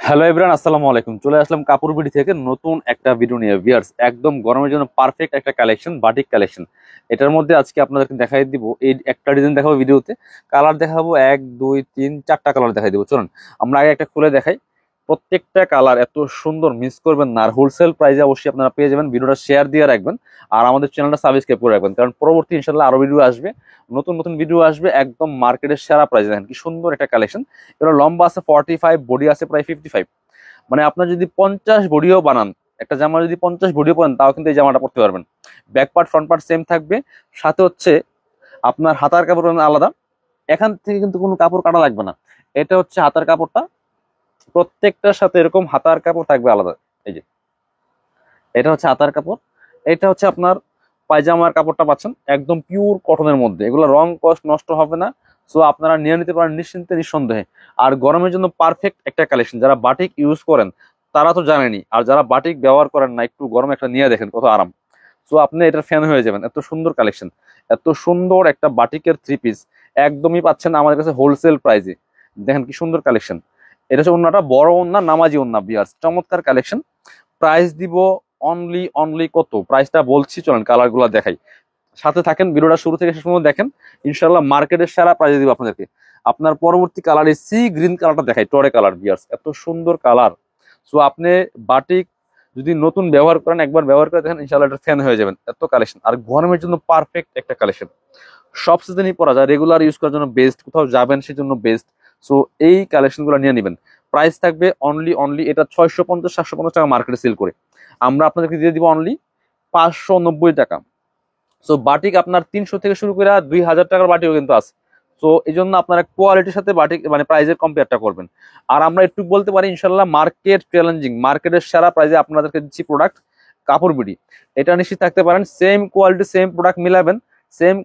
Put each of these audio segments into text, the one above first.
Hello everyone, আসসালামু আলাইকুম। চলে আসলাম কাপড় বিডি থেকে নতুন একটা ভিডিও নিয়ে। ভিউয়ার্স, একদম গরমের জন্য পারফেক্ট একটা কালেকশন, বাটিক কালেকশন। এটার মধ্যে আজকে আপনাদেরকে দেখাই দিব। এই একটা ডিজাইন দেখাবো ভিডিওতে, কালার দেখাবো 1 2 3 4টা কালার দেখাই দিব। চলুন আমরা আগে একটা খুলে দেখাই। প্রত্যেকটা কালার এত সুন্দর, মিস করবেন না। আর হোলসেল প্রাইসে অবশ্যই আপনারা পেয়ে যাবেন। ভিডিওটা শেয়ার দিয়ে রাখবেন আর আমাদের চ্যানেলটা সাবস্ক্রাইব করে রাখবেন, কারণ পরবর্তী ইনশাল্লাহ আরো ভিডিও আসবে, নতুন নতুন ভিডিও আসবে একদম মার্কেটের সেরা প্রাইসে। দেখেন কি সুন্দর একটা কালেকশন। এটা লম্বা আছে 45, বডি আছে প্রায় 55। মানে আপনার যদি 50 বডিও বানান, একটা জামা যদি 50 বডিও পরেন, তাও কিন্তু এই জামাটা পরতে পারবেন। Back part front part same থাকবে, সাথে হচ্ছে আপনার হাতার কাপড় আলাদা। এখান থেকে কিন্তু কোনো কাপড় কাটা লাগবে না। এটা হচ্ছে হাতার কাপড়টা, প্রত্যেকটার সাথে এরকম হাতার কাপড় থাকবে আলাদা। এই যে এটা হচ্ছে হাতার কাপড়, এটা হচ্ছে আপনার পায়জামার কাপড়টা পাচ্ছেন একদম পিওর কটনের মধ্যে। এগুলো রং কষ্ট নষ্ট হবে না। সো আপনারা নিয়ে নিতে পারেন নিশ্চিন্তে নিঃসন্দেহে। আর গরমের জন্য পারফেক্ট একটা কালেকশন। যারা বাটিক ইউজ করেন তারা তো জানেনই, আর যারা বাটিক ব্যবহার করেন না, একটু গরম একটা নিয়ে দেখেন কত আরাম। সো আপনি এটার ফ্যান হয়ে যাবেন। এত সুন্দর কালেকশন, এত সুন্দর একটা বাটিকের থ্রি পিস একদমই পাচ্ছেন আমাদের কাছে হোলসেল প্রাইসে। দেখেন কি সুন্দর কালেকশন। এটা হচ্ছে ওন্নাটা, বড় ওন্না, নামাজি ওন্না। বিয়ার্স, চমৎকার কালেকশন। প্রাইস দিব অনলি অনলি কত, প্রাইসটা বলছি, চলেন কালার গুলা দেখাই। সাথে থাকেন, ভিডিওটা শুরু থেকে শেষ পর্যন্ত দেখেন। ইনশাল্লাহ মার্কেটের সেরা প্রাইস দিব আপনাদেরকে। আপনার পরবর্তী কালার এই সি গ্রিন কালারটা দেখাই, টরে কালার। বিয়ার্স, এত সুন্দর কালার। সো আপনি বাটিক যদি নতুন ব্যবহার করেন, একবার ব্যবহার করে দেখেন, ইনশাল্লাহ এটা ফ্যান হয়ে যাবেন। এত কালেকশন, আর গরমের জন্য পারফেক্ট একটা কালেকশন। সব সিজনই পরা যায়, রেগুলার ইউজ করার জন্য বেস্ট, কোথাও যাবেন সেজন্য বেস্ট। সো এই কালেকশন গুলো নিয়ে নেবেন। প্রাইস থাকবে অনলি অনলি, এটা 650 750 টাকা মার্কেটে সেল করে, আমরা আপনাদেরকে দিয়ে দিব অনলি 590 টাকা। সো বাটিক আপনার 300 থেকে শুরু করে 2000 টাকার বাটিও কিন্তু আছে। তো এই জন্য আপনারা কোয়ালিটির সাথে বাটিক মানে প্রাইজের কম্পেয়ারটা করবেন। আর আমরা একটু বলতে পারি ইনশাল্লাহ মার্কেট চ্যালেঞ্জিং, মার্কেটের সেরা প্রাইজে আপনাদেরকে দিচ্ছি প্রোডাক্ট কাপড় বিডি। এটা নিশ্চিত থাকতে পারেন, সেম কোয়ালিটি সেম প্রোডাক্ট মিলাবেন, সেম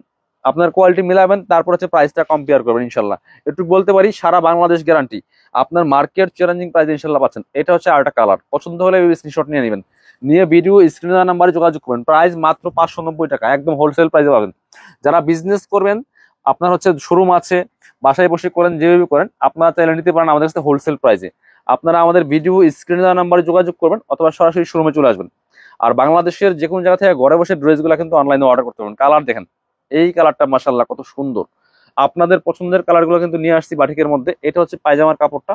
আপনার কোয়ালিটি মিলাবেন, তারপর হচ্ছে প্রাইসটা কম্পেয়ার করবেন ইনশাল্লাহ। একটু বলতে পারি সারা বাংলাদেশ গ্যারান্টি, আপনার মার্কেট চ্যালেঞ্জিং প্রাইস ইনশাল্লাহ পাচ্ছেন। এটা হচ্ছে আরেকটা কালার, পছন্দ হলে স্ক্রিনশট নিয়ে নেবেন, নিয়ে ভিডিও স্ক্রিনে দেওয়া নাম্বারে যোগাযোগ করবেন। প্রাইস মাত্র 590 টাকা, একদম হোলসেল প্রাইসে পাবেন। যারা বিজনেস করবেন, আপনার হচ্ছে শোরুম আছে, বাসায় বসে করেন, যেভাবে করেন, আপনারা চাইলে নিতে পারেন আমাদের কাছে হোলসেল প্রাইসে। আপনারা আমাদের ভিডিও স্ক্রিনে দেওয়া নাম্বারে যোগাযোগ করবেন, অথবা সরাসরি শোরুমে চলে আসবেন। আর বাংলাদেশের যে কোনো জায়গা থেকে ঘরে বসে ড্রেসগুলো কিন্তু অনলাইনে অর্ডার করতে পারবেন। কালার দেখেন, এই কালারটা মাশাআল্লাহ কত সুন্দর। আপনাদের পছন্দের কালারগুলো কিন্তু নিয়ে আসছি বাটিকের মধ্যে। এটা হচ্ছে পায়জামার কাপড়টা,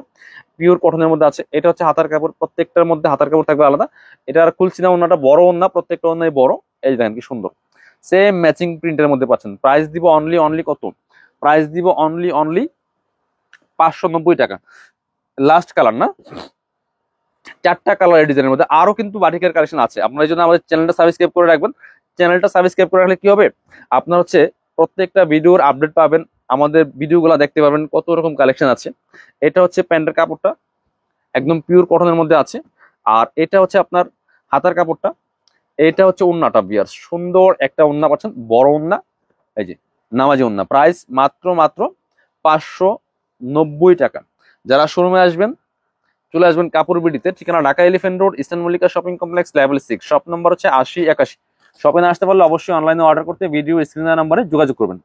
পিওর কটনের মধ্যে আছে। এটা হচ্ছে হাতার কাপড়, প্রত্যেকটার মধ্যে হাতার কাপড় থাকবে আলাদা। এটা আর খুলছি না, ওনাটা বড় ওন্না, প্রত্যেকটা ওন্নাই বড়। এই দেখেন কি সুন্দর, সেম ম্যাচিং প্রিন্টের মধ্যে পাচ্ছেন। প্রাইস দিব অনলি অনলি কত, প্রাইস দিব অনলি অনলি 590 টাকা। লাস্ট কালার না, 4টা কালার এই ডিজাইনের মধ্যে। আরো কিন্তু বাটিকের কালেকশন আছে, আপনার এই জন্য আমাদের চ্যানেলটা সাবস্ক্রাইব করে রাখবেন। চ্যানেলটা সাবস্ক্রাইব করে রাখলে কি হবে, আপনার হচ্ছে প্রত্যেকটা ভিডিওর আপডেট পাবেন, আমাদের ভিডিওগুলো দেখতে পারবেন, কত রকম কালেকশন আছে। এটা হচ্ছে প্যান্টের কাপড়টা, একদম পিওর কটনের মধ্যে আছে। আর এটা হচ্ছে আপনার হাতার কাপড়টা। এটা হচ্ছে ওন্নাটা। বিয়ার, সুন্দর একটা ওন্না পাচ্ছেন, বড় ওন্না। এই যে নামাজি ওন্না। প্রাইস মাত্র মাত্র 590 টাকা। যারা শোরুমে আসবেন, চলে আসবেন কাপড় বিডিতে, ঠিকানা Dhaka elephant road, eastern Mallika shopping complex, level 6, shop number হচ্ছে 80 81। শপে না আসতে পারলে অবশ্যই অনলাইনে অর্ডার করতে ভিডিও স্ক্রিনের নাম্বারে যোগাযোগ করবেন।